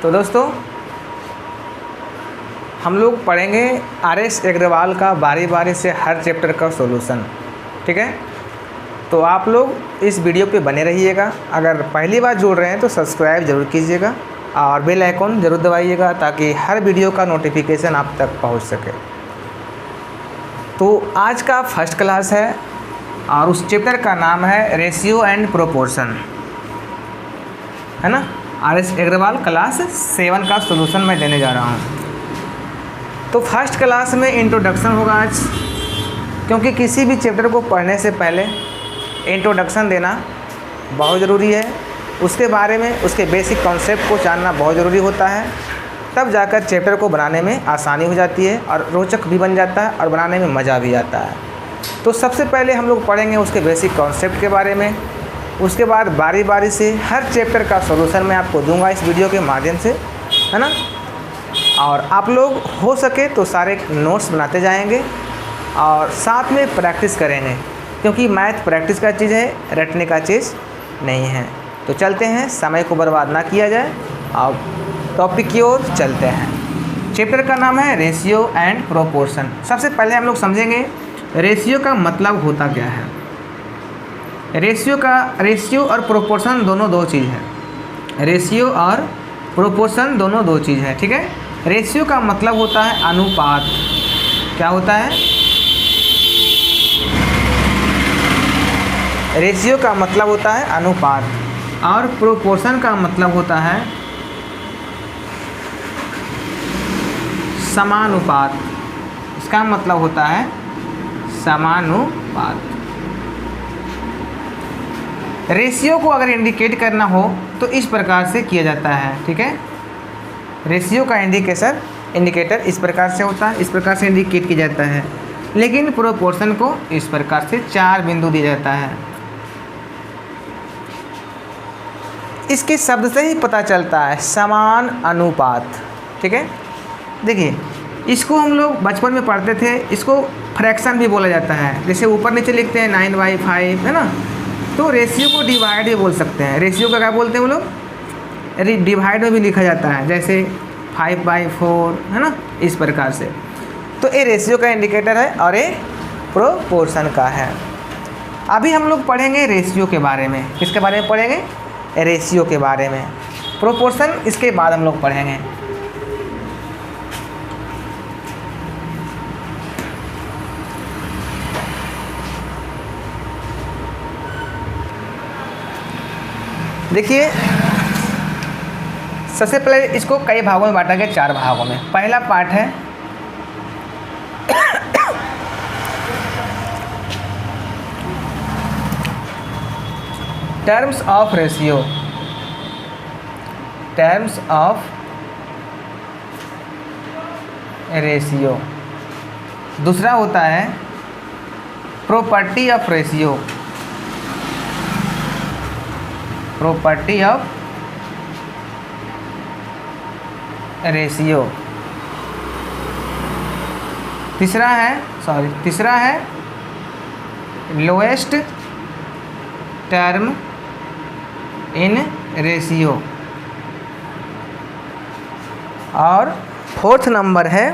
तो दोस्तों हम लोग पढ़ेंगे आर.एस. अग्रवाल का बारी बारी से हर चैप्टर का सॉल्यूशन। ठीक है, तो आप लोग इस वीडियो पे बने रहिएगा। अगर पहली बार जुड़ रहे हैं तो सब्सक्राइब ज़रूर कीजिएगा और बेल आइकॉन ज़रूर दबाइएगा ताकि हर वीडियो का नोटिफिकेशन आप तक पहुंच सके। तो आज का फर्स्ट क्लास है और उस चैप्टर का नाम है रेशियो एंड प्रोपोर्शन, है ना। आर.एस. अग्रवाल क्लास 7 का सॉल्यूशन मैं देने जा रहा हूँ। तो फर्स्ट क्लास में इंट्रोडक्शन होगा आज, क्योंकि किसी भी चैप्टर को पढ़ने से पहले इंट्रोडक्शन देना बहुत ज़रूरी है। उसके बारे में उसके बेसिक कॉन्सेप्ट को जानना बहुत ज़रूरी होता है, तब जाकर चैप्टर को बनाने में आसानी हो जाती है और रोचक भी बन जाता है और बनाने में मज़ा भी आता है। तो सबसे पहले हम लोग पढ़ेंगे उसके बेसिक कॉन्सेप्ट के बारे में। उसके बाद बारी बारी से हर चैप्टर का सॉल्यूशन मैं आपको दूंगा इस वीडियो के माध्यम से, है ना। और आप लोग हो सके तो सारे नोट्स बनाते जाएंगे और साथ में प्रैक्टिस करेंगे, क्योंकि मैथ प्रैक्टिस का चीज़ है, रटने का चीज़ नहीं है। तो चलते हैं, समय को बर्बाद ना किया जाए और टॉपिक की ओर चलते हैं। चैप्टर का नाम है रेशियो एंड प्रोपोर्शन। सबसे पहले हम लोग समझेंगे रेशियो का मतलब होता क्या है। रेशियो और प्रोपोर्शन दोनों दो चीज़ है। रेशियो और प्रोपोर्शन दोनों दो चीज़ है, ठीक है। रेशियो का मतलब होता है अनुपात। क्या होता है? रेशियो का मतलब होता है अनुपात और प्रोपोर्शन का मतलब होता है समानुपात। इसका मतलब होता है समानुपात। रेशियो को अगर इंडिकेट करना हो तो इस प्रकार से किया जाता है, ठीक है। रेशियो का इंडिकेटर इस प्रकार से होता है, इस प्रकार से इंडिकेट किया जाता है। लेकिन प्रोपोर्शन को इस प्रकार से 4 बिंदु दिया जाता है। इसके शब्द से ही पता चलता है समान अनुपात, ठीक है। देखिए, इसको हम लोग बचपन में पढ़ते थे, इसको फ्रैक्शन भी बोला जाता है। जैसे ऊपर नीचे लिखते हैं 9/5, है ना। तो रेशियो को डिवाइड भी बोल सकते हैं। रेशियो का क्या बोलते हैं वो लोग? डिवाइड में भी लिखा जाता है, जैसे 5/4, है ना, इस प्रकार से। तो ये रेशियो का इंडिकेटर है और ये प्रोपोर्शन का है। अभी हम लोग पढ़ेंगे रेशियो के बारे में। किसके बारे में पढ़ेंगे? रेशियो के बारे में। प्रोपोर्शन इसके बाद हम लोग पढ़ेंगे। देखिए, सबसे पहले इसको कई भागों में बांटा गया, 4 भागों में। पहला पार्ट है terms of ratio. Terms of ratio. दूसरा होता है property of ratio. Property of ratio. तीसरा है लोएस्ट टर्म इन रेशियो। और 4th नंबर है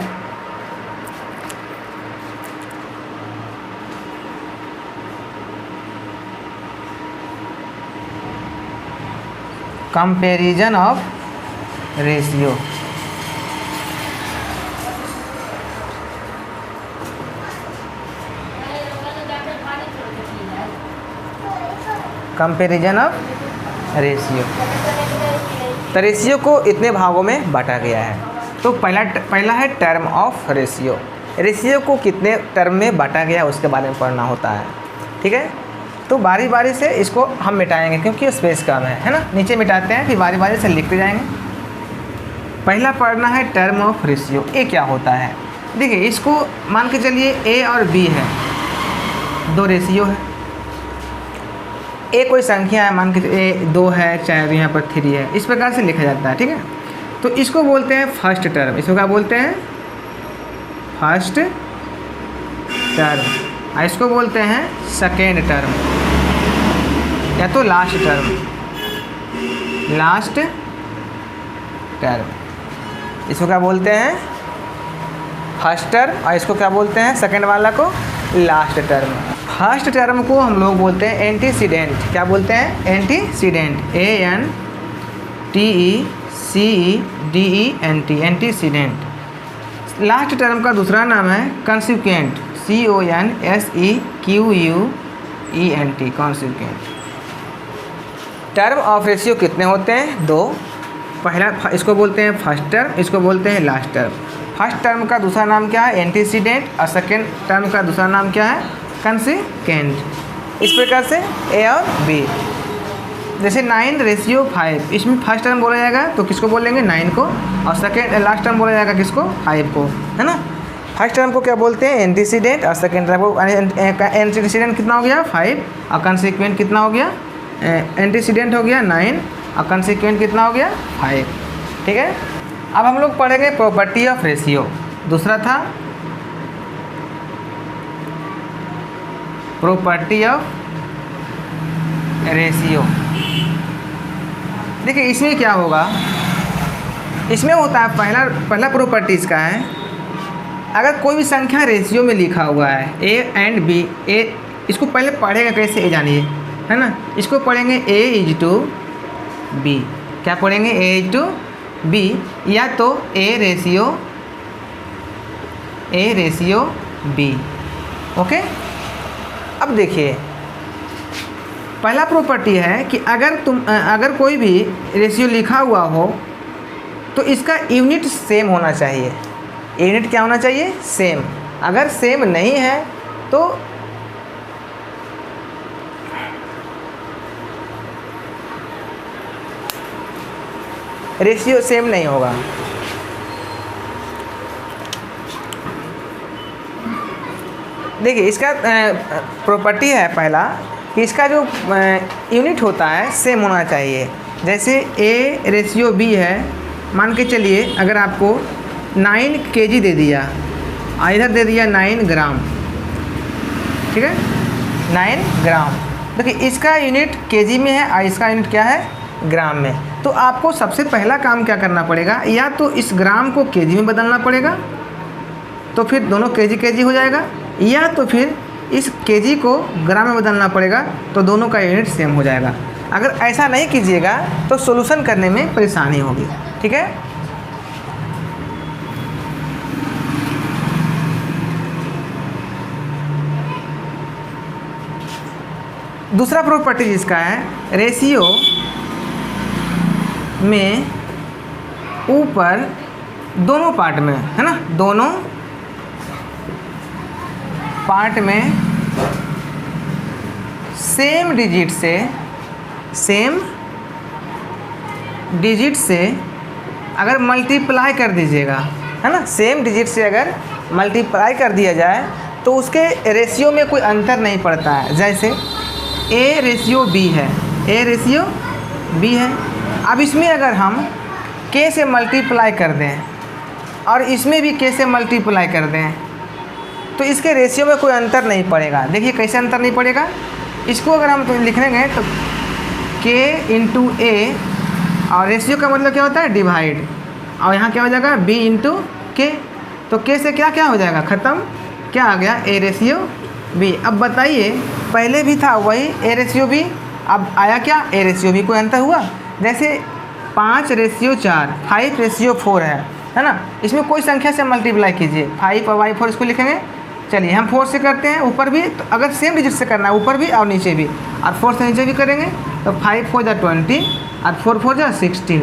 comparison of ratio. Comparison of ratio. तो रेशियो को इतने भागों में बांटा गया है। तो पहला है टर्म ऑफ रेशियो। रेशियो को कितने टर्म में बांटा गया उसके बारे में पढ़ना होता है, ठीक है। तो बारी बारी से इसको हम मिटाएंगे, क्योंकि स्पेस कम है ना। नीचे मिटाते हैं, फिर बारी बारी से लिखते जाएंगे। पहला पढ़ना है टर्म ऑफ रेशियो। ए क्या होता है? देखिए, इसको मान के चलिए ए और बी है, 2 रेशियो है। ए कोई संख्या है, मान के ए 2 है, चाहे यहाँ पर 3 है, इस प्रकार से लिखा जाता है, ठीक है। तो इसको बोलते हैं फर्स्ट टर्म। इसको क्या बोलते हैं? First term. इसको बोलते हैं सेकेंड टर्म या तो लास्ट टर्म। Last term. इसको क्या बोलते हैं? First term. और इसको क्या बोलते हैं? सेकंड वाला को लास्ट टर्म। फर्स्ट टर्म को हम लोग बोलते हैं एंटीसीडेंट। क्या बोलते हैं? Antecedent. ANTECEDENT, antecedent. Last term का दूसरा नाम है consequent. CONSEQUENT, consequent. Term of ratio कितने होते हैं? 2। पहला इसको बोलते हैं फर्स्ट टर्म, इसको बोलते हैं लास्ट टर्म। फर्स्ट टर्म का दूसरा नाम क्या है? एंटीसीडेंट। और सेकेंड टर्म का दूसरा नाम क्या है? कॉन्सिक्वेंट। इस प्रकार से A और B। जैसे 9:5, इसमें फर्स्ट टर्म बोला जाएगा तो किसको बोलेंगे? 9 को। और सेकेंड लास्ट टर्म बोला जाएगा किसको? 5 को, है ना। फर्स्ट टर्म को क्या बोलते हैं? एंटीसीडेंट। और सेकेंड टर्म को एंटीसीडेंट कितना हो गया? 5। और कॉन्सिक्वेंट कितना हो गया? एंटीसीडेंट हो गया 9 और कॉन्सिक्वेंट कितना हो गया? 5। ठीक है। अब हम लोग पढ़ेंगे प्रॉपर्टी ऑफ रेशियो। दूसरा था प्रॉपर्टी ऑफ रेशियो। देखिए इसमें क्या होगा, इसमें होता है पहला प्रॉपर्टी इसका है, अगर कोई भी संख्या रेशियो में लिखा हुआ है A एंड B, A इसको पहले पढ़ेंगे कैसे, A जानिए, है ना। इसको पढ़ेंगे A/B। क्या पढ़ेंगे? A/B, या तो A रेशियो B। ओके। अब देखिए पहला प्रॉपर्टी है कि अगर कोई भी रेशियो लिखा हुआ हो तो इसका यूनिट सेम होना चाहिए। यूनिट क्या होना चाहिए? सेम। अगर सेम नहीं है तो रेशियो सेम नहीं होगा। देखिए इसका प्रॉपर्टी है पहला कि इसका जो यूनिट होता है सेम होना चाहिए। जैसे A/B है, मान के चलिए अगर आपको 9 kg दे दिया और इधर दे दिया 9 ग्राम, ठीक है, 9 ग्राम। देखिए इसका यूनिट kg में है और इसका यूनिट क्या है? ग्राम में। तो आपको सबसे पहला काम क्या करना पड़ेगा? या तो इस ग्राम को kg में बदलना पड़ेगा तो फिर दोनों kg हो जाएगा, या तो फिर इस kg को ग्राम में बदलना पड़ेगा तो दोनों का यूनिट सेम हो जाएगा। अगर ऐसा नहीं कीजिएगा तो सॉल्यूशन करने में परेशानी होगी। ठीक है। दूसरा प्रॉपर्टी जिसका है रेशियो में ऊपर दोनों पार्ट में, है ना, दोनों पार्ट में सेम डिजिट से अगर मल्टीप्लाई कर दीजिएगा, है ना, सेम डिजिट से अगर मल्टीप्लाई कर दिया जाए तो उसके रेशियो में कोई अंतर नहीं पड़ता है। जैसे A/B है, A/B है। अब इसमें अगर हम K से मल्टीप्लाई कर दें और इसमें भी K से मल्टीप्लाई कर दें तो इसके रेशियो में कोई अंतर नहीं पड़ेगा। देखिए कैसे अंतर नहीं पड़ेगा, इसको अगर हम लिखेंगे तो K × A, और रेशियो का मतलब क्या होता है? डिवाइड। और यहाँ क्या हो जाएगा? B × K। तो K से क्या क्या हो जाएगा? ख़त्म। क्या आ गया? A/B। अब बताइए पहले भी था वही A/B, अब आया क्या? A/B। कोई अंतर हुआ? जैसे 5/4, 5/4 है ना। इसमें कोई संख्या से मल्टीप्लाई कीजिए, 5 और y4 इसको लिखेंगे। चलिए हम 4 से करते हैं, ऊपर भी तो अगर सेम डिजिट से करना है ऊपर भी और नीचे भी, और 4 से नीचे भी करेंगे तो 5 4 जा 20 और 4 4 जा 16,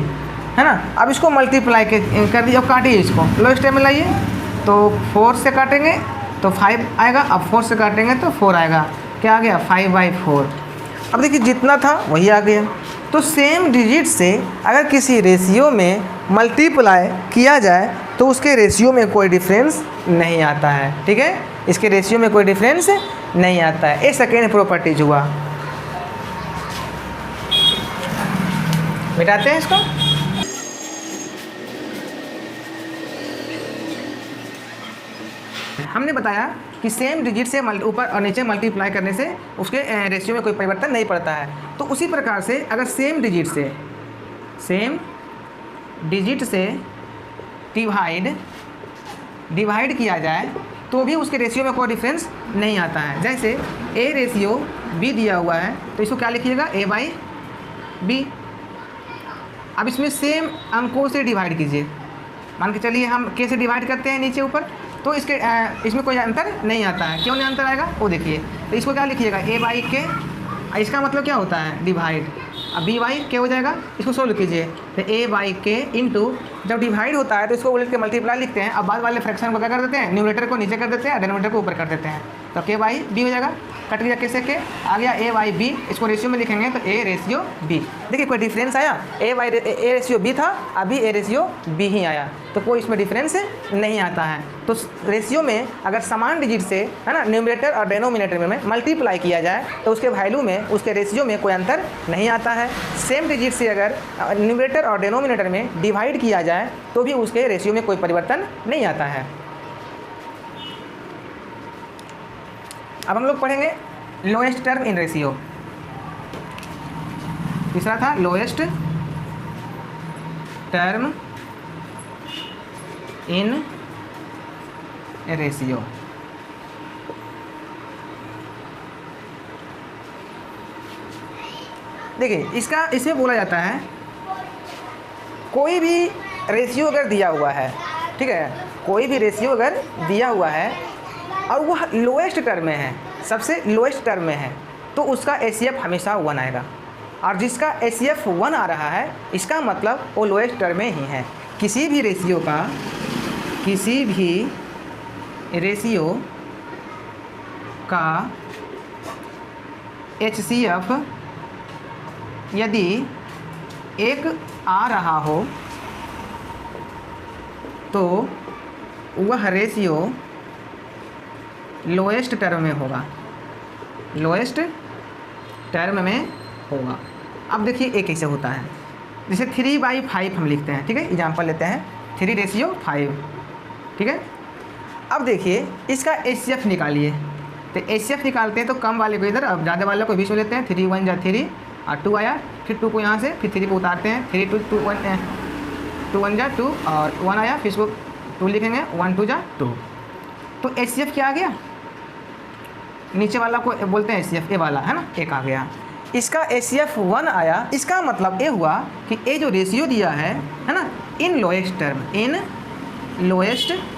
है ना। अब इसको मल्टीप्लाई कर दीजिए। अब काटिए इसको, लोएस्ट में लाइए तो 4 से काटेंगे तो 5 आएगा, अब 4 से काटेंगे तो 4 आएगा। क्या आ गया? 5/4। अब देखिए जितना था वही आ गया। तो सेम डिजिट से अगर किसी रेशियो में मल्टीप्लाई किया जाए तो उसके रेशियो में कोई डिफरेंस नहीं आता है। ठीक है, इसके रेशियो में कोई डिफरेंस नहीं आता है। ये सेकेंड प्रॉपर्टीज हुआ। मिटाते हैं इसको। हमने बताया कि सेम डिजिट से ऊपर और नीचे मल्टीप्लाई करने से उसके रेशियो में कोई परिवर्तन नहीं पड़ता है। तो उसी प्रकार से अगर सेम डिजिट से डिवाइड किया जाए तो भी उसके रेशियो में कोई डिफरेंस नहीं आता है। जैसे ए रेशियो बी दिया हुआ है तो इसको क्या लिखिएगा, ए बाई बी। अब इसमें सेम अंकों से डिवाइड कीजिए। मान के चलिए हम के से डिवाइड करते हैं नीचे ऊपर, तो इसमें कोई अंतर नहीं आता है। क्यों नहीं अंतर आएगा वो देखिए। तो इसको क्या लिखिएगा, ए बाई के, इसका मतलब क्या होता है, डिवाइड। अब बी बाई के हो जाएगा, इसको सोल्व कीजिए। तो ए बाई के इंटू, जब डिवाइड होता है तो इसको उलट के मल्टीप्लाई लिखते हैं। अब बाद वाले फ्रैक्शन को क्या कर देते हैं, न्यूमरेटर को नीचे कर देते हैं, डिनोमिनेटर को ऊपर कर देते हैं। तो के बाई बी हो जाएगा, कट गया कैसे के, आ गया ए बाई बी। इसको रेशियो में लिखेंगे तो ए रेशियो बी। देखिए कोई डिफरेंस आया, ए रेशियो बी था, अभी ए रेशियो बी ही आया, तो कोई इसमें डिफरेंस नहीं आता है। तो रेशियो में अगर समान डिजिट से, है ना, न्यूमरेटर और डेनोमिनेटर में मल्टीप्लाई किया जाए तो उसके वैल्यू में, उसके रेशियो में कोई अंतर नहीं आता है। सेम डिजिट से अगर न्यूमरेटर और डेनोमिनेटर में डिवाइड किया जाए तो भी उसके रेशियो में कोई परिवर्तन नहीं आता है। अब हम लोग पढ़ेंगे लोएस्ट टर्म इन रेशियो। तीसरा था लोएस्ट टर्म इन रेशियो। देखिए इसमें बोला जाता है कोई भी रेशियो अगर दिया हुआ है, ठीक है, कोई भी रेशियो अगर दिया हुआ है और वह लोएस्ट टर्म में है, सबसे लोएस्ट टर्म में है, तो उसका एचसीएफ हमेशा 1 आएगा। और जिसका एचसीएफ 1 आ रहा है इसका मतलब वो लोएस्ट टर्म में ही है। किसी भी रेशियो का एचसीएफ यदि 1 आ रहा हो तो वह रेशियो लोएस्ट टर्म में होगा, लोएस्ट टर्म में होगा। अब देखिए एक कैसे होता है, जैसे 3/5 हम लिखते हैं, ठीक है, एग्जाम्पल लेते हैं 3:5, ठीक है। अब देखिए इसका एचसीएफ निकालिए। तो एचसीएफ निकालते हैं तो कम वाले को इधर, अब ज़्यादा वाले को बीच में लेते हैं। 3 × 1 = 3 और 2 आया, फिर 2 को यहाँ से, फिर 3 को उतारते हैं। 3 × 2 1 = 2 और 1 आया, फिर इसको 2 लिखेंगे, 1 × 2 = 2। तो एचसीएफ क्या आ गया, नीचे वाला को बोलते हैं एचसीएफ, ए वाला है ना, 1 आ गया। इसका एचसीएफ 1 आया, इसका मतलब ये हुआ कि ये जो रेशियो दिया है ना, इन लोएस्ट टर्म,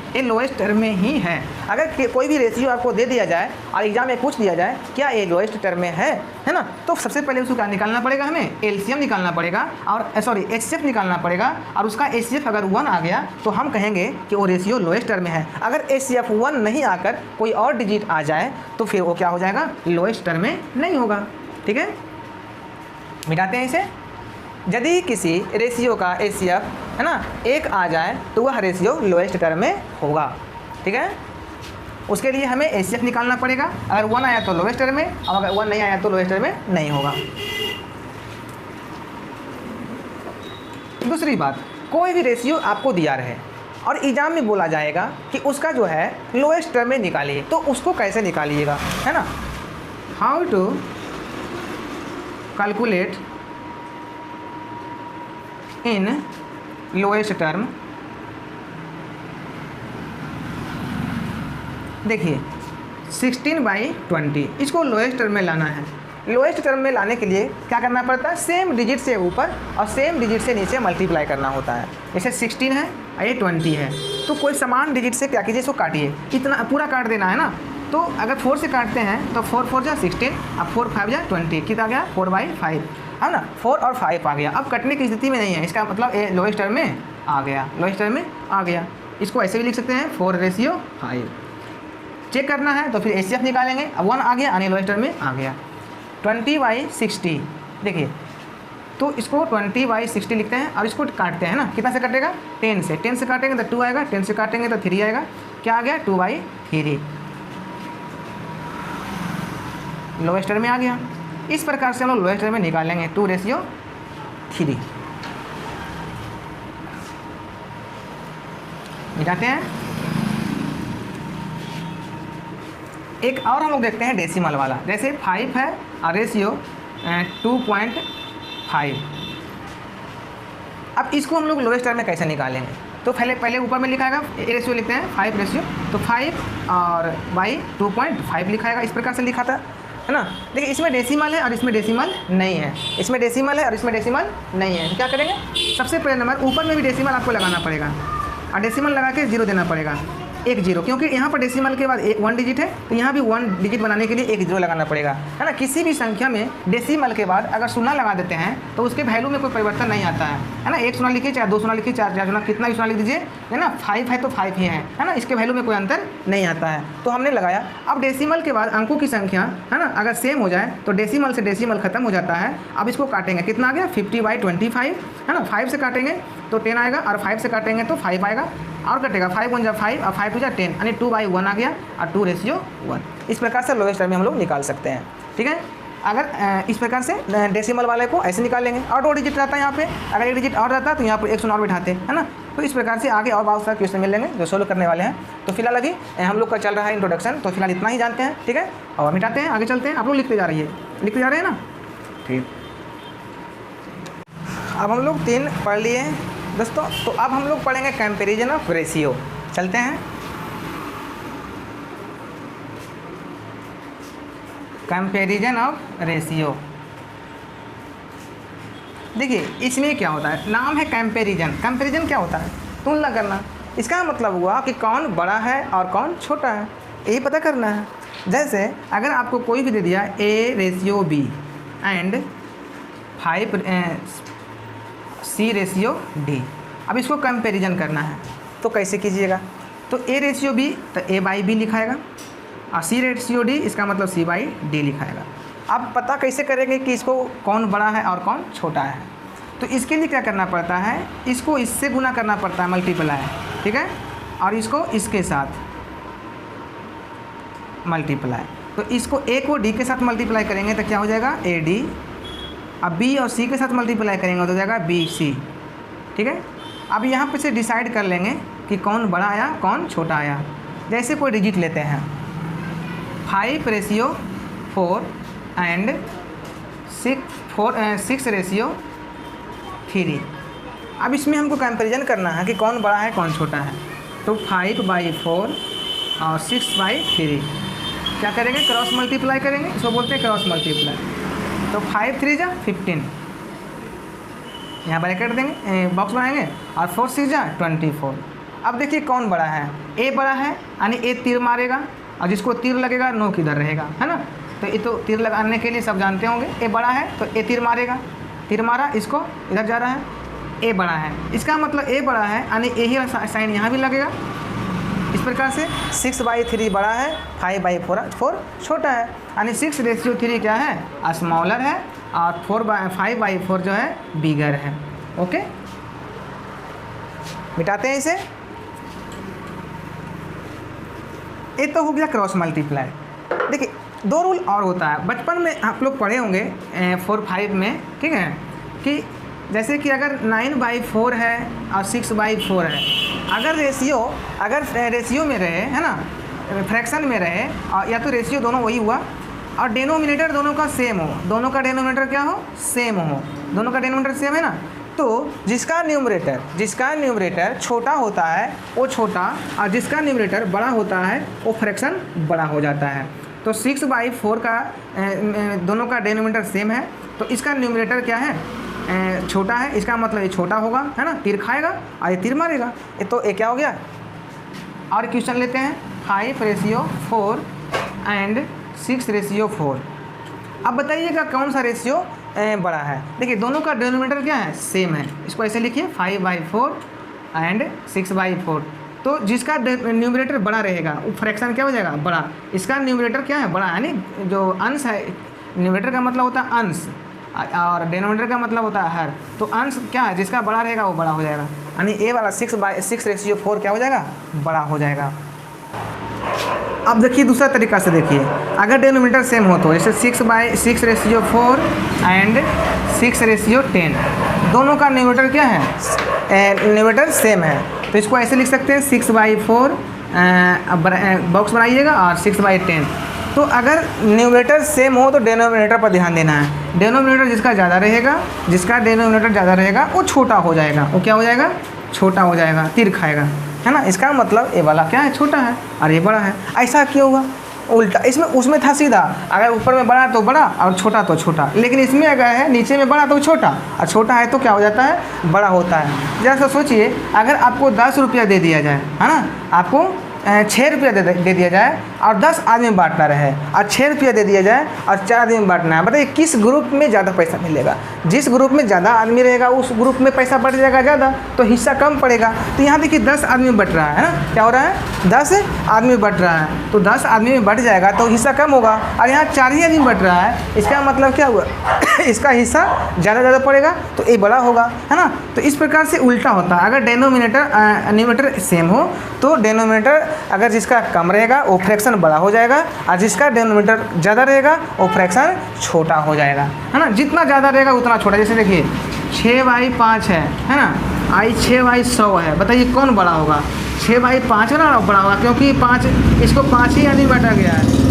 ये लोएस्ट टर्म में ही है। अगर कोई भी रेशियो आपको दे दिया जाए और एग्जाम में पूछ दिया जाए क्या ये लोएस्ट टर्म में है ना, तो सबसे पहले उसको क्या निकालना पड़ेगा, हमें एलसीएम निकालना पड़ेगा और एचसीएफ निकालना पड़ेगा। और उसका एचसीएफ अगर 1 आ गया तो हम कहेंगे कि वो रेशियो लोएस्ट टर्म में है। अगर एचसीएफ 1 नहीं आकर कोई और डिजिट आ जाए तो फिर वो क्या हो जाएगा, लोएस्ट टर्म में नहीं होगा, ठीक है। मिटाते हैं इसे। यदि किसी रेशियो का एचसीएफ, है ना, 1 आ जाए तो वह रेशियो लोएस्ट टर्म में होगा, ठीक है। उसके लिए हमें एचसीएफ निकालना पड़ेगा। अगर 1 आया तो लोएस्ट टर्म में, और अगर 1 नहीं आया तो लोएस्ट टर्म में नहीं होगा। दूसरी बात, कोई भी रेशियो आपको दिया रहे और एग्जाम में बोला जाएगा कि उसका जो है लोएस्ट टर्म में निकालिए, तो उसको कैसे निकालिएगा, है ना। How to calculate in lowest term. देखिए 16/20 इसको लोएस्ट टर्म में लाना है। लोएस्ट टर्म में लाने के लिए क्या करना पड़ता है, सेम डिजिट से ऊपर और सेम डिजिट से नीचे मल्टीप्लाई करना होता है। जैसे 16 है और ये 20 है, तो कोई समान डिजिट से क्या कीजिए, इसको काटिए, इतना पूरा काट देना है ना। तो अगर 4 से काटते हैं तो 4 × 4 = 16, अब 4 × 5 = 20, कितना आ गया 4/5, है ना। 4 और 5 आ गया। अब कटने की स्थिति में नहीं है, इसका मतलब ये लोएस्ट टर्म में आ गया, लोएस्ट टर्म में आ गया। इसको ऐसे भी लिख सकते हैं 4:5। चेक करना है तो फिर एचसीएफ निकालेंगे, अब 1 आ गया, यानी लोएस्ट टर्म में आ गया। 20/60, देखिए तो इसको 20/60 लिखते हैं। अब इसको काटते हैं ना, कितना से कटेगा, 10 से। 10 से काटेंगे तो 2 आएगा, 10 से काटेंगे तो 3 आएगा। क्या आ गया, 2/3, लोएस्ट टर्म में आ गया। इस प्रकार से हम लोग लोएस्ट टर्म में निकालेंगे 2:3। मिटाते हैं। एक और हम लोग देखते हैं डेसिमल वाला। जैसे 5 है और रेशियो 2.5। अब इसको हम लोग लोएस्ट टर्म में कैसे निकालेंगे, तो पहले ऊपर में लिखाएगा ए रेशियो लिखते हैं 5 रेशियो, तो 5 और बाई 2.5 लिखाएगा, इस प्रकार से लिखा था, है ना। देखिए इसमें डेसिमल है और इसमें डेसिमल नहीं है, इसमें डेसिमल है और इसमें डेसिमल नहीं है, तो क्या करेंगे, सबसे पहले नंबर ऊपर में भी डेसिमल आपको लगाना पड़ेगा और डेसिमल लगा के 0 देना पड़ेगा, 1 0, क्योंकि यहाँ पर डेसिमल के बाद 1 डिजिट है, तो यहाँ भी 1 डिजिट बनाने के लिए 1 0 लगाना पड़ेगा, है ना। किसी भी संख्या में डेसिमल के बाद अगर 0 लगा देते हैं तो उसके वैल्यू में कोई परिवर्तन नहीं आता है ना। 1 0 लिखिए, चाहे 2 0 लिखिए, चाहे 4 0, कितना भी 0 लिख दीजिए, है ना। 5 है तो 5 ही है ना, इसके वैल्यू में कोई अंतर नहीं आता है, तो हमने लगाया। अब डेसिमल के बाद अंकों की संख्या, है ना, अगर सेम हो जाए तो डेसिमल से डेसिमल खत्म हो जाता है। अब इसको काटेंगे, कितना आ गया 50/25, है ना। 5 से काटेंगे तो 10 आएगा और 5 से काटेंगे तो 5 आएगा और कटेगा, 5 1 5 और 5 2 10, यानी 2/1 आ गया और 2:1। इस प्रकार से लोएस्ट टर्म में हम लोग निकाल सकते हैं, ठीक है। अगर इस प्रकार से डेसिमल वाले को ऐसे निकालेंगे, और 2 डिजिट रहता है यहाँ पे, अगर 1 डिजिट और रहता है तो यहाँ पर 1 0 और बिठाते, है ना। तो इस प्रकार से आगे और बहुत सारे क्वेश्चन मिलेंगे जो सोल्व करने वाले हैं। तो फिलहाल अभी हम लोग का चल रहा है इंट्रोडक्शन, तो फिलहाल इतना ही जानते हैं, ठीक है। और मिटाते हैं, आगे चलते हैं, आप लोग लिखते जा रहे हैं ना, ठीक। अब हम लोग 3 पढ़ लिए दोस्तों, तो अब हम लोग पढ़ेंगे कंपैरिजन ऑफ रेशियो। चलते हैं, कंपैरिजन ऑफ रेशियो। देखिए इसमें क्या होता है, नाम है कंपैरिजन। कंपैरिजन क्या होता है, तुलना करना। इसका मतलब हुआ कि कौन बड़ा है और कौन छोटा है, यही पता करना है। जैसे अगर आपको कोई भी दे दिया A/B एंड 5C/D, अब इसको कंपैरिजन करना है तो कैसे कीजिएगा, तो A/B तो A/B लिखाएगा और C/D इसका मतलब C/D लिखाएगा। अब पता कैसे करेंगे कि इसको कौन बड़ा है और कौन छोटा है, तो इसके लिए क्या करना पड़ता है, इसको इससे गुना करना पड़ता है, मल्टीप्लाई, ठीक है, और इसको इसके साथ मल्टीप्लाई। तो इसको A को D के साथ मल्टीप्लाई करेंगे तो क्या हो जाएगा AD, अब B और C के साथ मल्टीप्लाई करेंगे तो हो जाएगा BC, ठीक है। अब यहाँ पे से डिसाइड कर लेंगे कि कौन बड़ा आया कौन छोटा आया। जैसे कोई डिजिट लेते हैं 5/4 एंड 6/3। अब इसमें हमको कंपैरिजन करना है कि कौन बड़ा है कौन छोटा है, तो 5/4 और 6/3 क्या करेंगे, क्रॉस मल्टीप्लाई करेंगे, इसको बोलते हैं क्रॉस मल्टीप्लाई। तो 5 3 जा 15, यहाँ ब्रैकेट देंगे, बॉक्स बनाएंगे, और 4 6 जा 24। अब देखिए कौन बड़ा है, A बड़ा है, यानी A तीर मारेगा, और जिसको तीर लगेगा नो किधर रहेगा, है ना। तो ये तो तीर लगाने के लिए सब जानते होंगे, A बड़ा है तो A तीर मारेगा, तीर मारा, इसको इधर जा रहा है, A बड़ा है, इसका मतलब A बड़ा है यानी A ही साइन यहाँ भी लगेगा। इस प्रकार से 6/3 बड़ा है, 5/4 छोटा है, यानी 6/3 क्या है, स्मॉलर है, और 5/4 जो है बिगर है। ओके, मिटाते हैं इसे। ये तो हो गया क्रॉस मल्टीप्लाई। देखिए 2 रूल और होता है, बचपन में आप लोग पढ़े होंगे 4-5 में, ठीक है, कि जैसे कि अगर 9/4 है और 6/4 है, अगर रेशियो में रहे, है ना, फ्रैक्शन में रहे, और या तो रेशियो दोनों वही हुआ और डेनोमिनेटर दोनों का सेम हो, दोनों का डेनोमिनेटर क्या हो, सेम हो, दोनों का डेनोमिनेटर सेम है ना, तो जिसका न्यूमरेटर छोटा होता है वो छोटा, और जिसका न्यूमरेटर बड़ा होता है वो फ्रैक्शन बड़ा हो जाता है। तो 6/4 का दोनों का डेनोमिनेटर सेम है, तो इसका न्यूमरेटर क्या है, छोटा है, इसका मतलब ये छोटा होगा, है ना, तीर खाएगा और ये तीर मारेगा। ये तो ये क्या हो गया। और क्वेश्चन लेते हैं 5/4 एंड 6/4। अब बताइएगा कौन सा रेशियो बड़ा है। देखिए दोनों का डिनोमिनेटर क्या है, सेम है, इसको ऐसे लिखिए 5/4 एंड 6/4। तो जिसका न्यूमरेटर बड़ा रहेगा वो फ्रैक्शन क्या हो जाएगा, बड़ा। इसका न्यूमरेटर क्या है, बड़ा, यानी जो अंश है, न्यूमरेटर का मतलब होता है अंश और डिनोमिनेटर का मतलब होता है हर। तो अंश क्या है, जिसका बड़ा रहेगा वो बड़ा हो जाएगा, यानी ए वाला 6/6 क्या हो जाएगा, बड़ा हो जाएगा। अब देखिए दूसरा तरीका से देखिए, अगर डिनोमिनेटर सेम हो तो जैसे 6/6 एंड 6/10, दोनों का न्यूमरेटर क्या है, न्यूमरेटर सेम है, तो इसको ऐसे लिख सकते हैं 6/4 बॉक्स बनाइएगा और 6/10। तो तो अगर न्यूमरेटर सेम हो तो डिनोमिनेटर पर ध्यान देना है। डिनोमिनेटर जिसका ज़्यादा रहेगा, जिसका डिनोमिनेटर ज़्यादा रहेगा वो छोटा हो जाएगा। वो क्या हो जाएगा? छोटा हो जाएगा, तीर खाएगा, है ना। इसका मतलब ये वाला क्या है? छोटा है और ये बड़ा है। ऐसा क्यों हुआ? उल्टा। इसमें उसमें था सीधा, अगर ऊपर में बड़ा तो बड़ा और छोटा तो छोटा, लेकिन इसमें अगर है नीचे में बड़ा तो छोटा और छोटा है तो क्या हो जाता है? बड़ा होता है। जैसा सोचिए, अगर आपको 10 रुपया दे दिया जाए, है ना, आपको 6 रुपया दे दिया जाए और 10 आदमी में बांटना रहे, और 6 रुपया दे दिया जाए और 4 आदमी में बांटना है। बताइए किस ग्रुप में ज़्यादा पैसा मिलेगा? जिस ग्रुप में ज़्यादा आदमी रहेगा उस ग्रुप में पैसा बढ़ जाएगा ज़्यादा, तो हिस्सा कम पड़ेगा। तो यहाँ देखिए 10 आदमी में बट रहा है ना, क्या हो रहा है? 10 आदमी में बट रहा है, तो 10 आदमी में बढ़ जाएगा तो हिस्सा कम होगा, और यहाँ 4 ही आदमी बट रहा है, इसका मतलब क्या हुआ? इसका हिस्सा ज़्यादा पड़ेगा तो ये बड़ा होगा, है ना। तो इस प्रकार से उल्टा होता है। अगर न्यूमरेटर सेम हो तो डिनोमिनेटर अगर जिसका कम रहेगा वो फ्रैक्शन बड़ा हो जाएगा, और जिसका डिनोमिनेटर ज़्यादा रहेगा वो फ्रैक्शन छोटा हो जाएगा, है ना। जितना ज़्यादा रहेगा उतना छोटा। जैसे देखिए 6/5 है ना, 6/100 है। बताइए कौन बड़ा होगा? 6/5 ना बड़ा होगा, क्योंकि 5 इसको 5 ही आदमी बांटा गया है,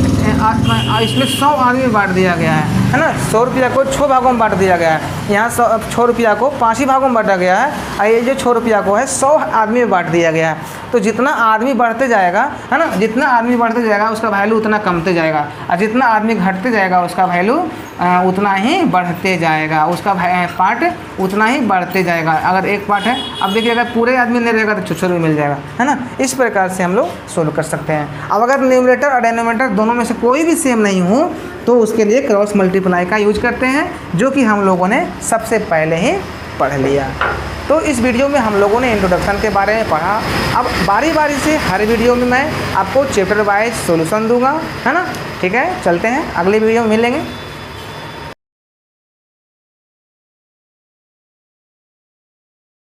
इसमें 100 आदमी बांट दिया गया है ना। 100 रुपया को 6 भागों में बांट दिया गया है। यहाँ 6 रुपया को 5 ही भागों में बांटा गया है, और ये जो 6 रुपया को है 100 आदमी में बांट दिया गया है। तो जितना आदमी बढ़ते जाएगा, है ना, जितना आदमी बढ़ते जाएगा उसका वैल्यू उतना कमते जाएगा, और जितना आदमी घटते जाएगा उसका वैल्यू उतना ही बढ़ते जाएगा, उसका पार्ट उतना ही बढ़ते जाएगा। अगर एक पार्ट है, अब देखिए अगर पूरे आदमी नहीं रहेगा तो छोटा भी मिल जाएगा, है ना। इस प्रकार से हम लोग सोल्व कर सकते हैं। अब अगर न्यूमरेटर और डिनोमिनेटर दोनों में से कोई भी सेम नहीं हो तो उसके लिए क्रॉस मल्टीप्लाई का यूज करते हैं, जो कि हम लोगों ने सबसे पहले ही पढ़ लिया। तो इस वीडियो में हम लोगों ने इंट्रोडक्शन के बारे में पढ़ा। अब बारी बारी से हर वीडियो में मैं आपको चैप्टर वाइज सॉल्यूशन दूंगा, है ना। ठीक है, चलते हैं, अगले वीडियो में मिलेंगे।